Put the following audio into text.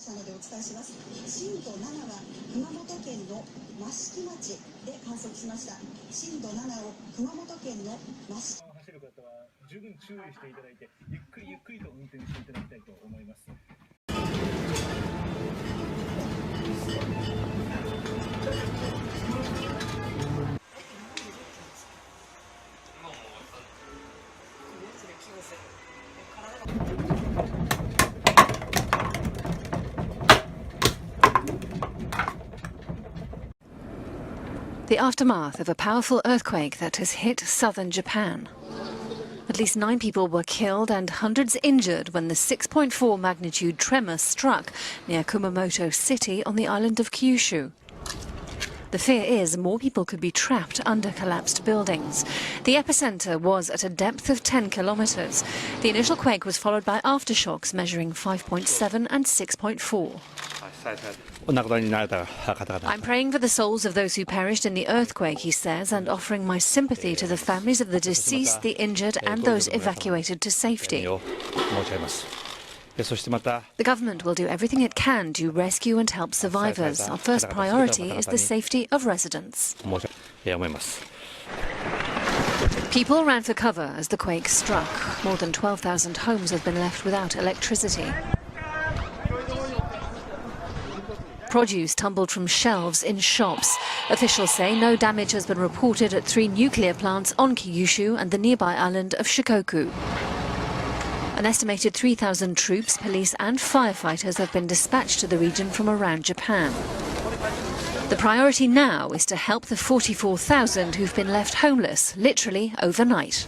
社のでお伝えします。震度7は熊本県の益城町で観測しました。震度7を熊本県の益城。走る方は十分注意していただいて、ゆっくりゆっくりと運転していただきたいと思います。The aftermath of a powerful earthquake that has hit southern Japan. At least 9 people were killed and hundreds injured when the 6.4 magnitude tremor struck near Kumamoto city on the island of Kyushu. The fear is more people could be trapped under collapsed buildings. The epicenter was at a depth of 10 kilometers. The initial quake was followed by aftershocks measuring 5.7 and 6.4. I'm praying for the souls of those who perished in the earthquake, he says, and offering my sympathy to the families of the deceased, the injured and those evacuated to safety. The government will do everything it can to rescue and help survivors. Our first priority is the safety of residents. People ran for cover as the quake struck. More than 12,000 homes have been left without electricity. Produce tumbled from shelves in shops. Officials say no damage has been reported at 3 nuclear plants on Kyushu and the nearby island of Shikoku. An estimated 3,000 troops, police and firefighters have been dispatched to the region from around Japan. The priority now is to help the 44,000 who've been left homeless, literally overnight.